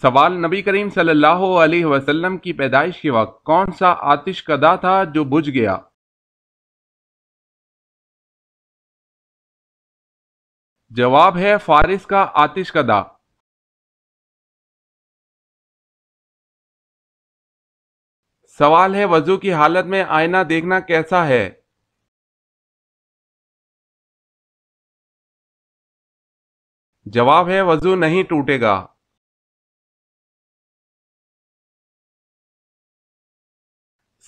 سوال: نبی کریم صلی اللہ علیہ وسلم کی پیدائش کے وقت کون سا آتش کدا تھا جو بجھ گیا؟ جواب ہے فارس کا آتش کدا۔ سوال ہے وضو کی حالت میں آئینہ دیکھنا کیسا ہے؟ جواب ہے وضو نہیں ٹوٹے گا۔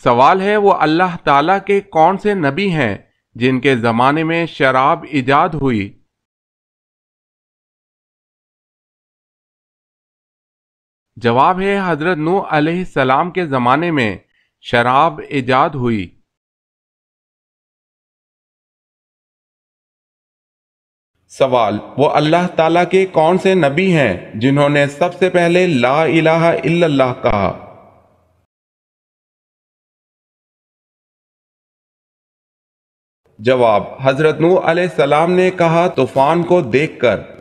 سوال ہے وہ اللہ تعالیٰ کے کون سے نبی ہیں جن کے زمانے میں شراب ایجاد ہوئی؟ جواب ہے حضرت نوح علیہ السلام کے زمانے میں شراب ایجاد ہوئی۔ سوال: وہ اللہ تعالیٰ کے کون سے نبی ہیں جنہوں نے سب سے پہلے لا الہ الا اللہ کہا؟ جواب: حضرت نوح علیہ السلام نے کہا طوفان کو دیکھ کر۔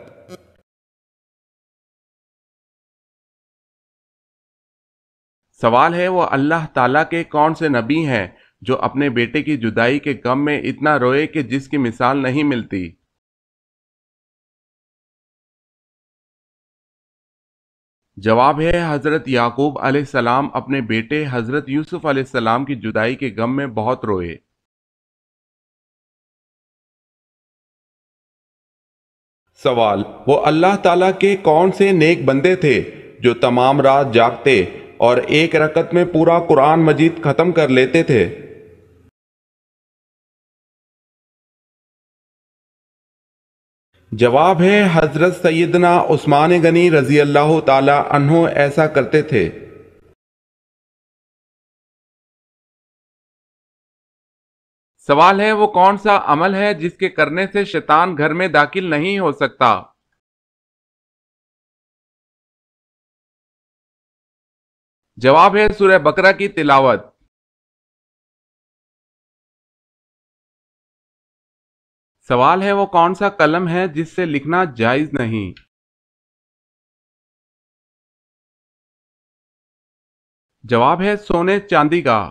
سوال ہے وہ اللہ تعالیٰ کے کون سے نبی ہیں جو اپنے بیٹے کی جدائی کے غم میں اتنا روئے کہ جس کی مثال نہیں ملتی؟ جواب ہے حضرت یعقوب علیہ السلام اپنے بیٹے حضرت یوسف علیہ السلام کی جدائی کے غم میں بہت روئے۔ سوال: وہ اللہ تعالیٰ کے کون سے نیک بندے تھے جو تمام رات جاگتے اور ایک رکعت میں پورا قرآن مجید ختم کر لیتے تھے؟ جواب ہے حضرت سیدنا عثمان غنی رضی اللہ تعالی عنہ ایسا کرتے تھے۔ سوال ہے وہ کون سا عمل ہے جس کے کرنے سے شیطان گھر میں داخل نہیں ہو سکتا؟ جواب ہے سورہ بقرہ کی تلاوت۔ سوال ہے وہ کون سا قلم ہے جس سے لکھنا جائز نہیں؟ جواب ہے سونے چاندی کا۔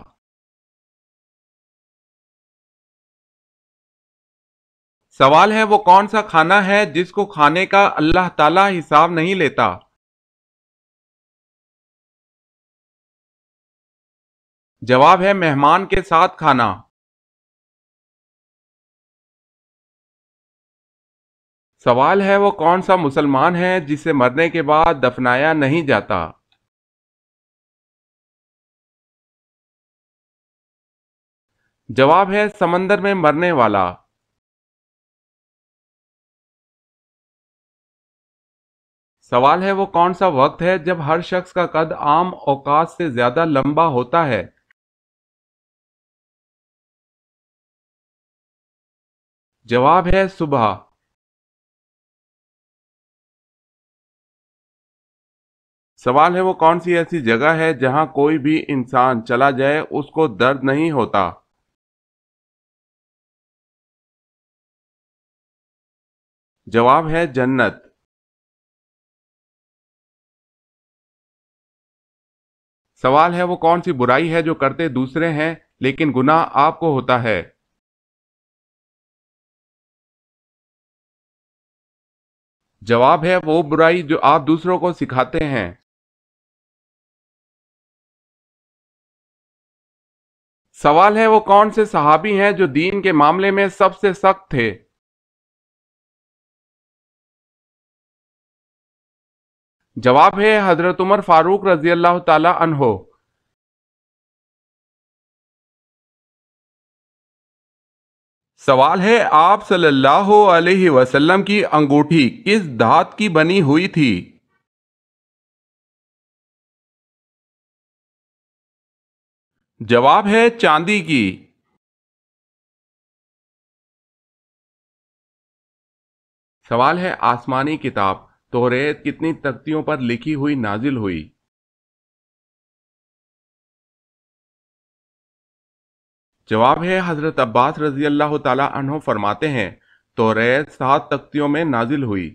سوال ہے وہ کون سا کھانا ہے جس کو کھانے کا اللہ تعالیٰ حساب نہیں لیتا؟ جواب ہے مہمان کے ساتھ کھانا۔ سوال ہے وہ کون سا مسلمان ہے جسے مرنے کے بعد دفنایا نہیں جاتا؟ جواب ہے سمندر میں مرنے والا۔ سوال ہے وہ کون سا وقت ہے جب ہر شخص کا قد عام اوقات سے زیادہ لمبا ہوتا ہے؟ جواب ہے صبح۔ سوال ہے وہ کون سی ایسی جگہ ہے جہاں کوئی بھی انسان چلا جائے اس کو درد نہیں ہوتا؟ جواب ہے جنت۔ سوال ہے وہ کون سی برائی ہے جو کرتے دوسرے ہیں لیکن گناہ آپ کو ہوتا ہے؟ جواب ہے وہ برائی جو آپ دوسروں کو سکھاتے ہیں۔ سوال ہے وہ کون سے صحابی ہیں جو دین کے معاملے میں سب سے سخت تھے؟ جواب ہے حضرت عمر فاروق رضی اللہ تعالی عنہ۔ سوال ہے آپ صلی اللہ علیہ وسلم کی انگوٹھی کس دھات کی بنی ہوئی تھی؟ جواب ہے چاندی کی۔ سوال ہے آسمانی کتاب توریت کتنی تختیوں پر لکھی ہوئی نازل ہوئی؟ جواب ہے حضرت عباس رضی اللہ تعالی عنہ فرماتے ہیں توریت 7 تختیوں میں نازل ہوئی۔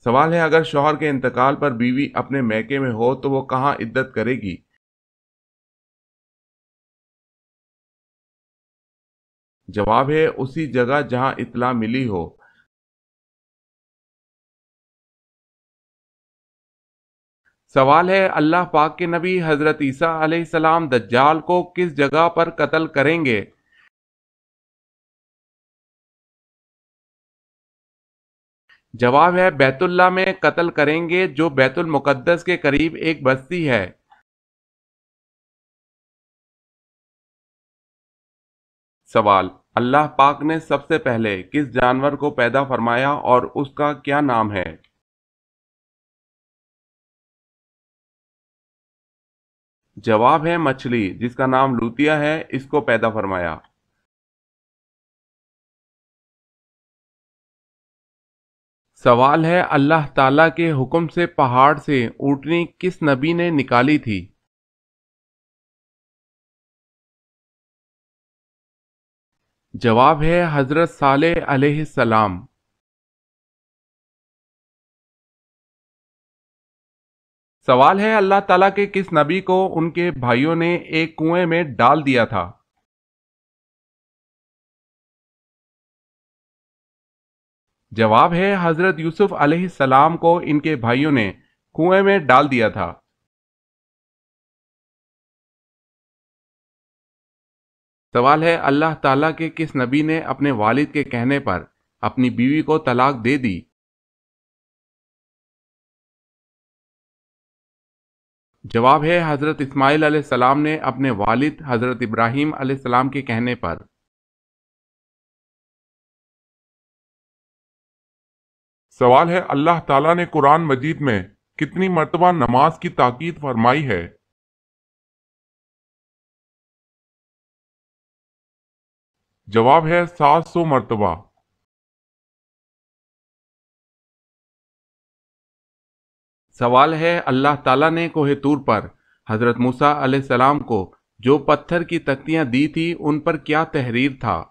سوال ہے اگر شوہر کے انتقال پر بیوی اپنے میکے میں ہو تو وہ کہاں عدت کرے گی؟ جواب ہے اسی جگہ جہاں اطلاع ملی ہو۔ سوال ہے اللہ پاک کے نبی حضرت عیسیٰ علیہ السلام دجال کو کس جگہ پر قتل کریں گے؟ جواب ہے بیت اللہ میں قتل کریں گے، جو بیت المقدس کے قریب ایک بستی ہے۔ سوال، اللہ پاک نے سب سے پہلے کس جانور کو پیدا فرمایا اور اس کا کیا نام ہے؟ جواب ہے مچھلی، جس کا نام لوتیا ہے، اس کو پیدا فرمایا۔ سوال ہے اللہ تعالیٰ کے حکم سے پہاڑ سے اونٹنی کس نبی نے نکالی تھی؟ جواب ہے حضرت صالح علیہ السلام۔ سوال ہے اللہ تعالیٰ کے کس نبی کو ان کے بھائیوں نے ایک کنویں میں ڈال دیا تھا؟ جواب ہے حضرت یوسف علیہ السلام کو ان کے بھائیوں نے کنویں میں ڈال دیا تھا۔ سوال ہے اللہ تعالیٰ کے کس نبی نے اپنے والد کے کہنے پر اپنی بیوی کو طلاق دے دی؟ جواب ہے حضرت اسماعیل علیہ السلام نے اپنے والد حضرت ابراہیم علیہ السلام کے کہنے پر۔ سوال ہے اللہ تعالیٰ نے قرآن مجید میں کتنی مرتبہ نماز کی تاکید فرمائی ہے؟ جواب ہے 700 مرتبہ۔ سوال ہے اللہ تعالیٰ نے کوہ طور پر حضرت موسیٰ علیہ السلام کو جو پتھر کی تختیاں دی تھی ان پر کیا تحریر تھا؟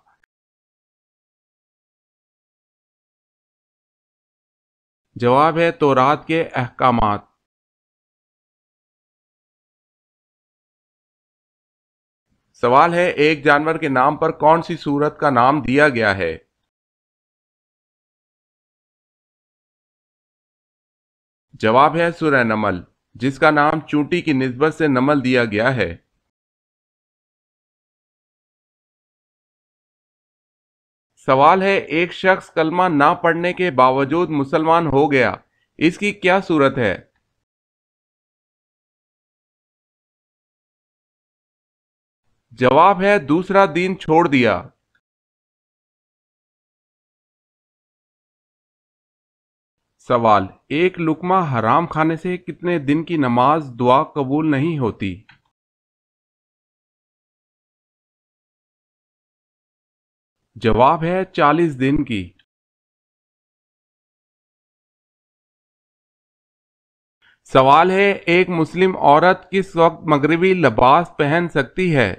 جواب ہے تورات کے احکامات۔ سوال ہے ایک جانور کے نام پر کون سی سورت کا نام دیا گیا ہے؟ جواب ہے سورہ نمل، جس کا نام چونٹی کی نسبت سے نمل دیا گیا ہے۔ سوال ہے ایک شخص کلمہ نہ پڑھنے کے باوجود مسلمان ہو گیا، اس کی کیا صورت ہے؟ جواب ہے دوسرا دین چھوڑ دیا۔ سوال، ایک لقمہ حرام کھانے سے کتنے دن کی نماز دعا قبول نہیں ہوتی؟ جواب ہے 40 دن کی۔ سوال ہے ایک مسلم عورت کس وقت مغربی لباس پہن سکتی ہے؟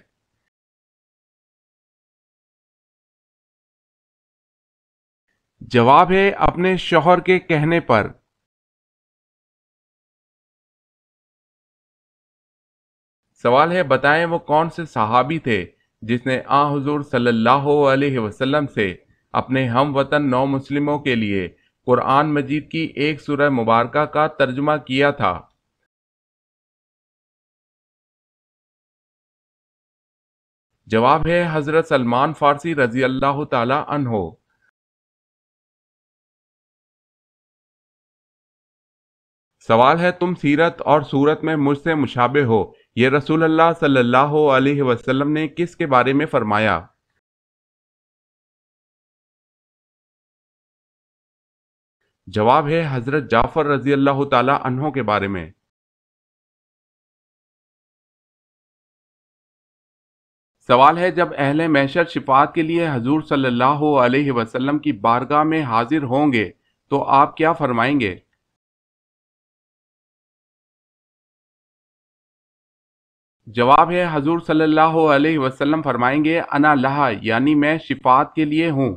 جواب ہے اپنے شوہر کے کہنے پر۔ سوال ہے بتائیں وہ کون سے صحابی تھے جس نے حضور صلی اللہ علیہ وسلم سے اپنے ہم وطن نو مسلموں کے لیے قرآن مجید کی ایک سورہ مبارکہ کا ترجمہ کیا تھا؟ جواب ہے حضرت سلمان فارسی رضی اللہ تعالی عنہ۔ سوال ہے تم سیرت اور صورت میں مجھ سے مشابہ ہو، یہ رسول اللہ صلی اللہ علیہ وسلم نے کس کے بارے میں فرمایا؟ جواب ہے حضرت جعفر رضی اللہ تعالی عنہ کے بارے میں۔ سوال ہے جب اہل محشر شفاعت کے لیے حضور صلی اللہ علیہ وسلم کی بارگاہ میں حاضر ہوں گے تو آپ کیا فرمائیں گے؟ جواب ہے حضور صلی اللہ علیہ وسلم فرمائیں گے انا لہا، یعنی میں شفاعت کے لیے ہوں۔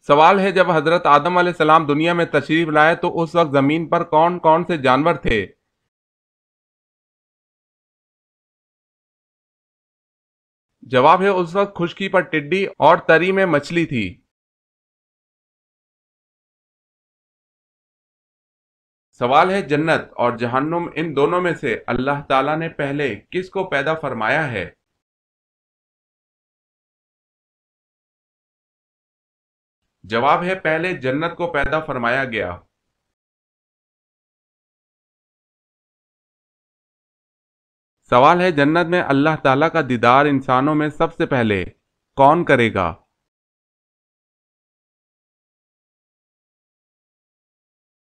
سوال ہے جب حضرت آدم علیہ السلام دنیا میں تشریف لائے تو اس وقت زمین پر کون کون سے جانور تھے؟ جواب ہے اس وقت خشکی پر ٹڈی اور تری میں مچھلی تھی۔ سوال ہے جنت اور جہنم ان دونوں میں سے اللہ تعالیٰ نے پہلے کس کو پیدا فرمایا ہے؟ جواب ہے پہلے جنت کو پیدا فرمایا گیا۔ سوال ہے جنت میں اللہ تعالیٰ کا دیدار انسانوں میں سب سے پہلے کون کرے گا؟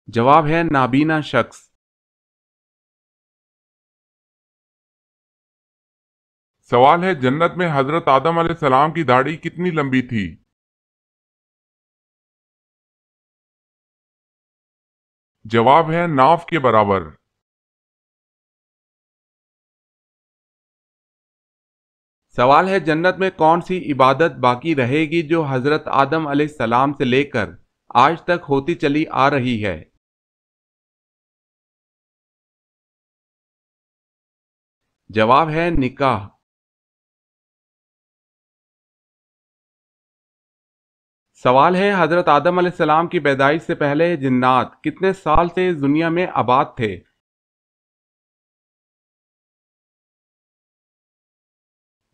جواب ہے نابینا شخص۔ سوال ہے جنت میں حضرت آدم علیہ السلام کی داڑھی کتنی لمبی تھی؟ جواب ہے ناف کے برابر۔ سوال ہے جنت میں کون سی عبادت باقی رہے گی جو حضرت آدم علیہ السلام سے لے کر آج تک ہوتی چلی آ رہی ہے؟ جواب ہے نکاح۔ سوال ہے حضرت آدم علیہ السلام کی پیدائش سے پہلے جنات کتنے سال سے اس دنیا میں آباد تھے؟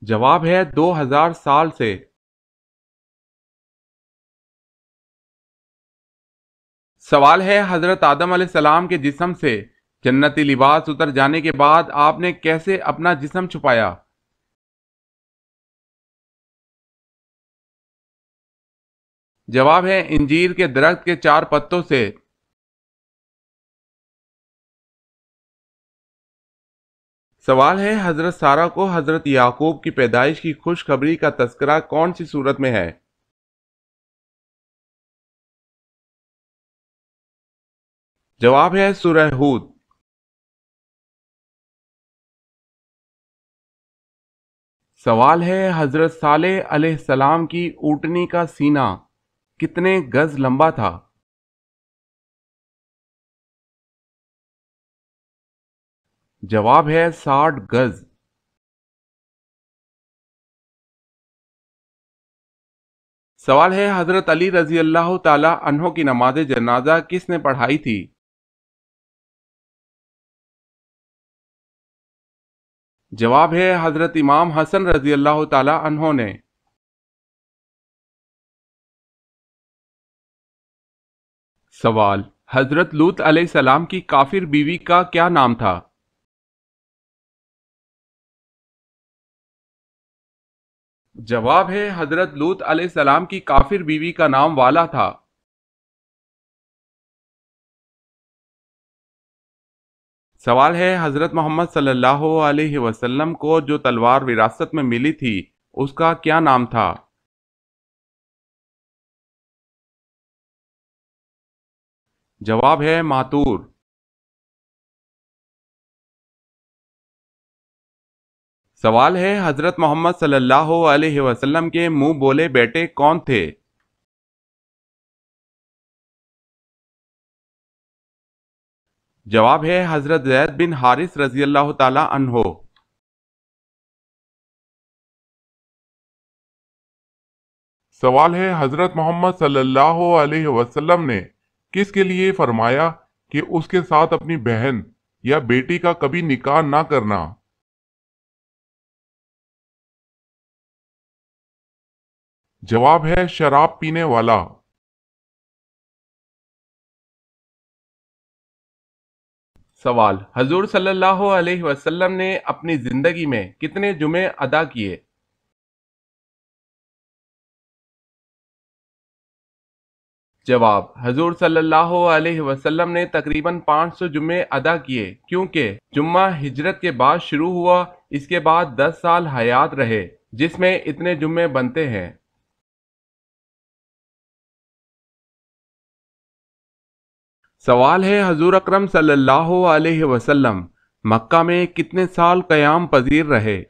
جواب ہے 2000 سال سے۔ سوال ہے حضرت آدم علیہ السلام کے جسم سے جنتی لباس اتر جانے کے بعد آپ نے کیسے اپنا جسم چھپایا؟ جواب ہے انجیر کے درخت کے 4 پتوں سے۔ سوال ہے حضرت سارہ کو حضرت یعقوب کی پیدائش کی خوشخبری کا تذکرہ کون سی صورت میں ہے؟ جواب ہے سورہ ہود۔ سوال ہے حضرت صالح علیہ السلام کی اونٹنی کا سینہ کتنے گز لمبا تھا؟ جواب ہے 60 گز۔ سوال ہے حضرت علی رضی اللہ تعالی عنہ کی نماز جنازہ کس نے پڑھائی تھی؟ جواب ہے حضرت امام حسن رضی اللہ تعالی عنہ نے۔ سوال حضرت لوط علیہ السلام کی کافر بیوی کا کیا نام تھا؟ جواب ہے حضرت لوط علیہ السلام کی کافر بیوی کا نام والا تھا۔ سوال ہے حضرت محمد صلی اللہ علیہ وسلم کو جو تلوار وراثت میں ملی تھی اس کا کیا نام تھا؟ جواب ہے ماتور۔ سوال ہے حضرت محمد صلی اللہ علیہ وسلم کے منہ بولے بیٹے کون تھے؟ جواب ہے حضرت زید بن حارث رضی اللہ تعالی عنہ۔ سوال ہے حضرت محمد صلی اللہ علیہ وسلم نے کس کے لیے فرمایا کہ اس کے ساتھ اپنی بہن یا بیٹی کا کبھی نکاح نہ کرنا؟ جواب ہے شراب پینے والا۔ سوال حضور صلی اللہ علیہ وسلم نے اپنی زندگی میں کتنے جمعے ادا کیے؟ جواب حضور صلی اللہ علیہ وسلم نے تقریباً 500 جمعے ادا کیے کیونکہ جمعہ ہجرت کے بعد شروع ہوا، اس کے بعد 10 سال حیات رہے جس میں اتنے جمعے بنتے ہیں۔ سوال ہے حضور اکرم صلی اللہ علیہ وسلم مکہ میں کتنے سال قیام پذیر رہے؟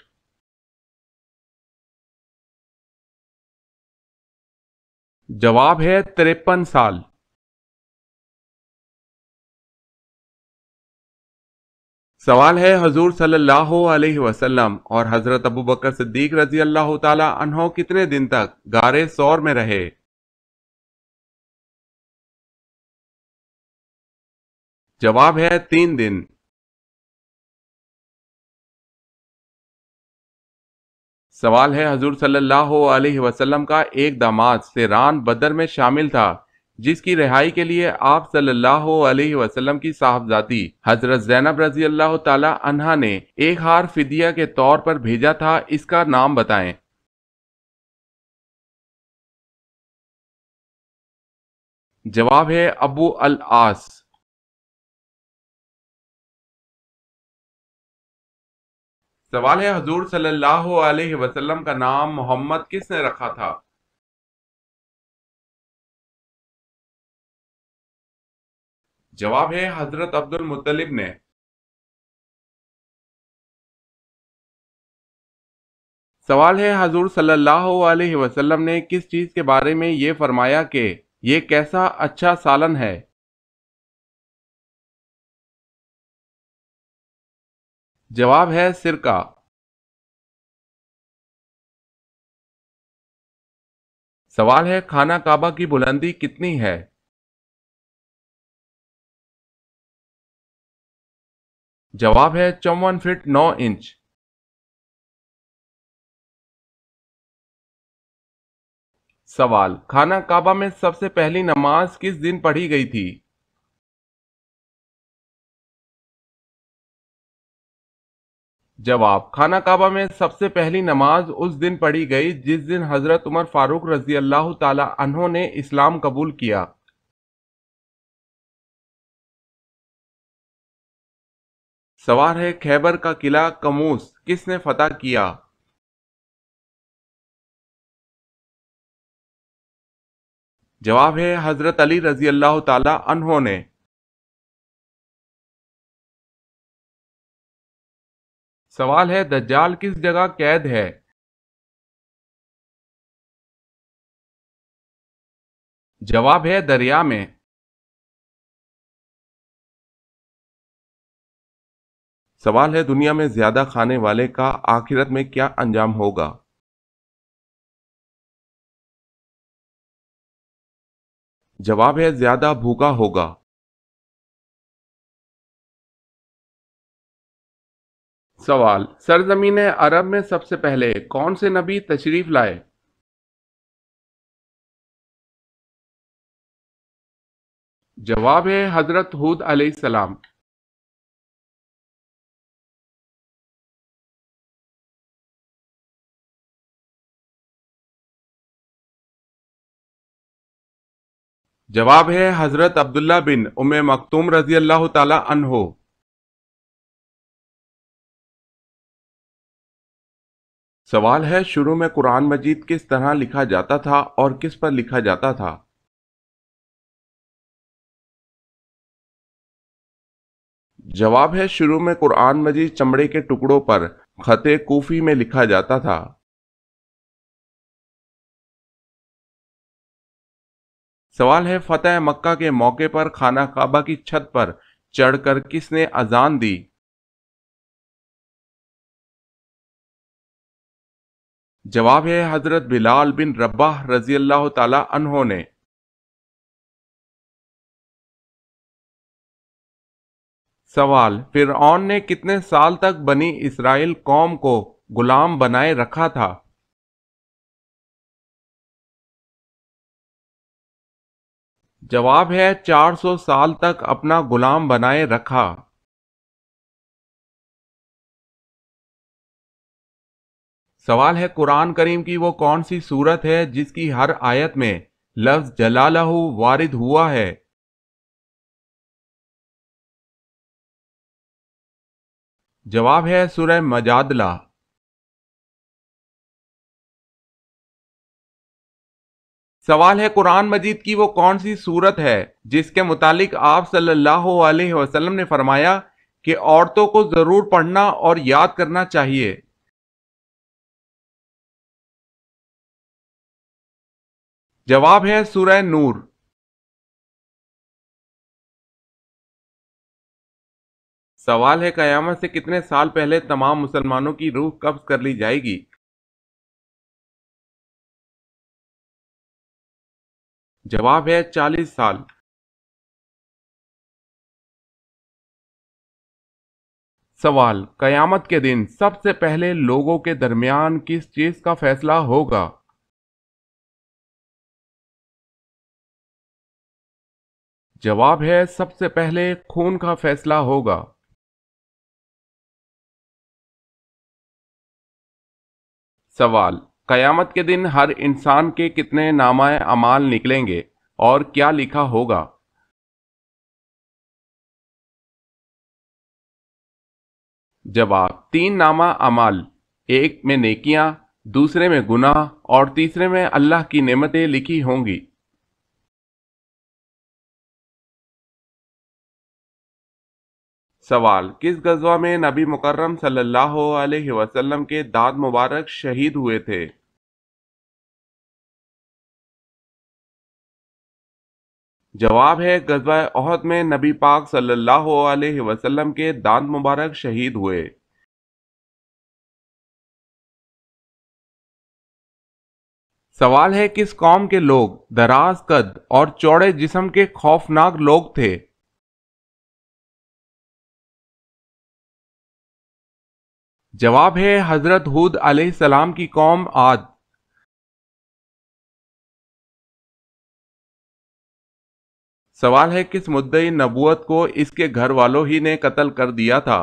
جواب ہے 53 سال۔ سوال ہے حضور صلی اللہ علیہ وسلم اور حضرت ابو بکر صدیق رضی اللہ تعالی عنہ کتنے دن تک غار ثور میں رہے؟ جواب ہے 3 دن۔ سوال ہے حضور صلی اللہ علیہ وسلم کا ایک داماد سیران بدر میں شامل تھا جس کی رہائی کے لیے آپ صلی اللہ علیہ وسلم کی صاحبزادی حضرت زینب رضی اللہ تعالی عنہا نے ایک ہار فدیہ کے طور پر بھیجا تھا، اس کا نام بتائیں۔ جواب ہے ابو العاص۔ سوال ہے حضور صلی اللہ علیہ وسلم کا نام محمد کس نے رکھا تھا؟ جواب ہے حضرت عبد المطلب نے۔ سوال ہے حضور صلی اللہ علیہ وسلم نے کس چیز کے بارے میں یہ فرمایا کہ یہ کیسا اچھا سالن ہے؟ جواب ہے سرکہ۔ سوال ہے خانہ کعبہ کی بلندی کتنی ہے؟ جواب ہے 54 فٹ 9 انچ۔ سوال خانہ کعبہ میں سب سے پہلی نماز کس دن پڑھی گئی تھی؟ جواب خانہ کعبہ میں سب سے پہلی نماز اس دن پڑھی گئی جس دن حضرت عمر فاروق رضی اللہ تعالی عنہ نے اسلام قبول کیا۔ سوال ہے خیبر کا قلعہ کموس کس نے فتح کیا؟ جواب ہے حضرت علی رضی اللہ تعالی عنہ نے۔ سوال ہے دجال کس جگہ قید ہے؟ جواب ہے دریا میں۔ سوال ہے دنیا میں زیادہ کھانے والے کا آخرت میں کیا انجام ہوگا؟ جواب ہے زیادہ بھوکا ہوگا۔ سوال سرزمین عرب میں سب سے پہلے کون سے نبی تشریف لائے؟ جواب ہے حضرت ہود علیہ السلام۔ جواب ہے حضرت عبداللہ بن ام مکتوم رضی اللہ تعالی عنہ۔ سوال ہے شروع میں قرآن مجید کس طرح لکھا جاتا تھا اور کس پر لکھا جاتا تھا؟ جواب ہے شروع میں قرآن مجید چمڑے کے ٹکڑوں پر خط کوفی میں لکھا جاتا تھا۔ سوال ہے فتح مکہ کے موقع پر خانہ کعبہ کی چھت پر چڑھ کر کس نے اذان دی؟ جواب ہے حضرت بلال بن رباح رضی اللہ تعالی عنہ نے۔ سوال فرعون نے کتنے سال تک بنی اسرائیل قوم کو غلام بنائے رکھا تھا؟ جواب ہے 400 سال تک اپنا غلام بنائے رکھا۔ سوال ہے قرآن کریم کی وہ کون سی سورت ہے جس کی ہر آیت میں لفظ جلالہ وارد ہوا ہے؟ جواب ہے سورہ مجادلہ۔ سوال ہے قرآن مجید کی وہ کون سی سورت ہے جس کے متعلق آپ صلی اللہ علیہ وسلم نے فرمایا کہ عورتوں کو ضرور پڑھنا اور یاد کرنا چاہیے؟ جواب ہے سورہ نور۔ سوال ہے قیامت سے کتنے سال پہلے تمام مسلمانوں کی روح قبض کر لی جائے گی؟ جواب ہے 40 سال۔ سوال، قیامت کے دن سب سے پہلے لوگوں کے درمیان کس چیز کا فیصلہ ہوگا؟ جواب ہے سب سے پہلے خون کا فیصلہ ہوگا۔ سوال، قیامت کے دن ہر انسان کے کتنے نامہ اعمال نکلیں گے اور کیا لکھا ہوگا؟ جواب، 3 نامہ اعمال، ایک میں نیکیاں، دوسرے میں گناہ اور تیسرے میں اللہ کی نعمتیں لکھی ہوں گی۔ سوال، کس غزوہ میں نبی مکرم صلی اللہ علیہ وسلم کے دانت مبارک شہید ہوئے تھے؟ جواب ہے غزوہ احد میں نبی پاک صلی اللہ علیہ وسلم کے دانت مبارک شہید ہوئے۔ سوال ہے کس قوم کے لوگ دراز قد اور چوڑے جسم کے خوفناک لوگ تھے؟ جواب ہے حضرت ہود علیہ السلام کی قوم عاد۔ سوال ہے کس مدعی نبوت کو اس کے گھر والوں ہی نے قتل کر دیا تھا؟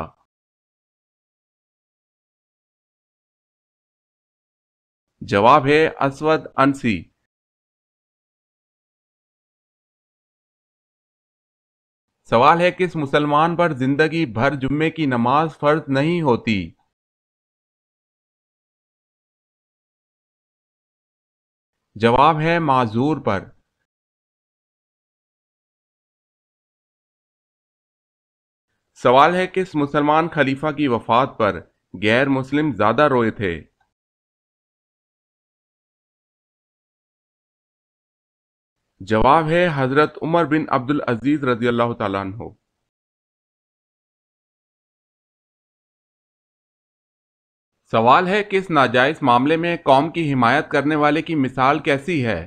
جواب ہے اسود عنسی۔ سوال ہے کس مسلمان پر زندگی بھر جمعے کی نماز فرض نہیں ہوتی؟ جواب ہے معذور پر۔ سوال ہے کس مسلمان خلیفہ کی وفات پر غیر مسلم زیادہ روئے تھے؟ جواب ہے حضرت عمر بن عبدالعزیز رضی اللہ تعالیٰ عنہ۔ سوال ہے کس ناجائز معاملے میں قوم کی حمایت کرنے والے کی مثال کیسی ہے؟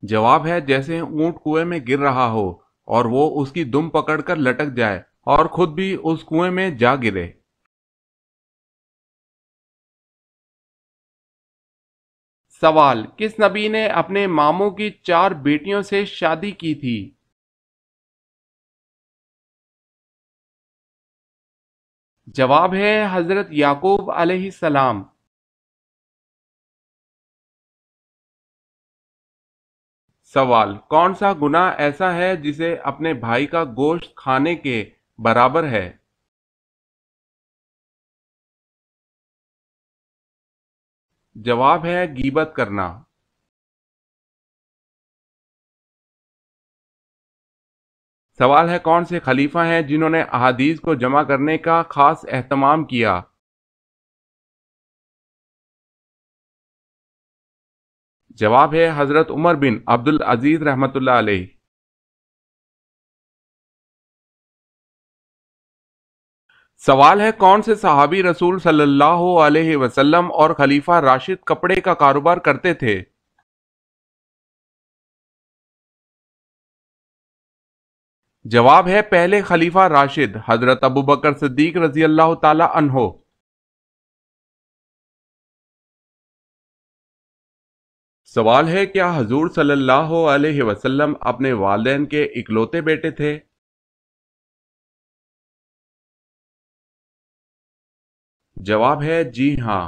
جواب ہے جیسے اونٹ کنویں میں گر رہا ہو اور وہ اس کی دم پکڑ کر لٹک جائے اور خود بھی اس کنویں میں جا گرے۔ سوال، کس نبی نے اپنے ماموں کی 4 بیٹیوں سے شادی کی تھی؟ جواب ہے حضرت یعقوب علیہ السلام۔ سوال، کون سا گناہ ایسا ہے جسے اپنے بھائی کا گوشت کھانے کے برابر ہے؟ جواب ہے غیبت کرنا۔ سوال ہے کون سے خلیفہ ہیں جنہوں نے احادیث کو جمع کرنے کا خاص اہتمام کیا؟ جواب ہے حضرت عمر بن عبدالعزیز رحمۃ اللہ علیہ۔ سوال ہے کون سے صحابی رسول صلی اللہ علیہ وسلم اور خلیفہ راشد کپڑے کا کاروبار کرتے تھے؟ جواب ہے پہلے خلیفہ راشد حضرت ابوبکر صدیق رضی اللہ تعالی عنہ۔ سوال ہے کیا حضور صلی اللہ علیہ وسلم اپنے والدین کے اکلوتے بیٹے تھے؟ جواب ہے جی ہاں۔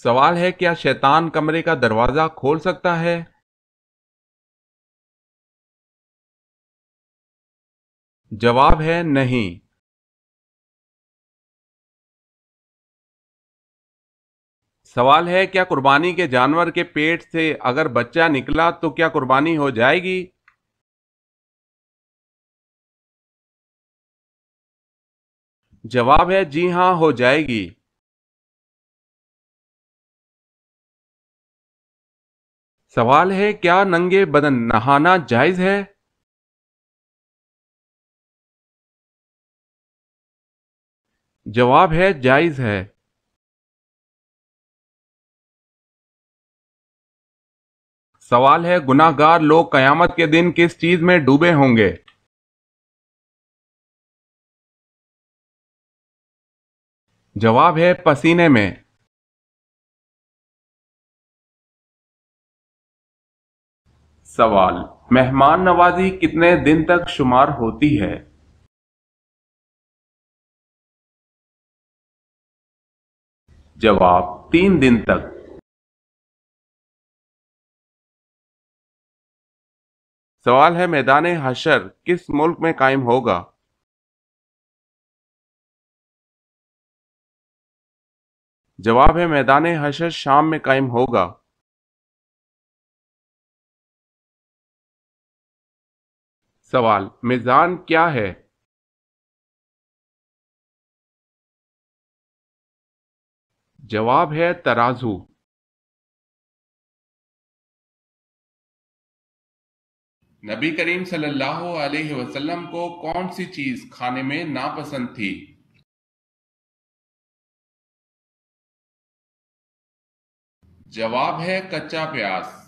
سوال ہے کیا شیطان کمرے کا دروازہ کھول سکتا ہے؟ جواب ہے نہیں۔ سوال ہے کیا قربانی کے جانور کے پیٹ سے اگر بچہ نکلا تو کیا قربانی ہو جائے گی؟ جواب ہے جی ہاں ہو جائے گی۔ سوال ہے کیا ننگے بدن نہانا جائز ہے؟ جواب ہے جائز ہے۔ سوال ہے گناہ گار لوگ قیامت کے دن کس چیز میں ڈوبے ہوں گے؟ جواب ہے پسینے میں۔ سوال مہمان نوازی کتنے دن تک شمار ہوتی ہے؟ جواب 3 دن تک۔ سوال ہے میدان حشر کس ملک میں قائم ہوگا؟ جواب ہے میدان حشر شام میں قائم ہوگا۔ سوال میزان کیا ہے؟ جواب ہے ترازو۔ نبی کریم صلی اللہ علیہ وسلم کو کون سی چیز کھانے میں ناپسند تھی؟ جواب ہے کچا پیاز۔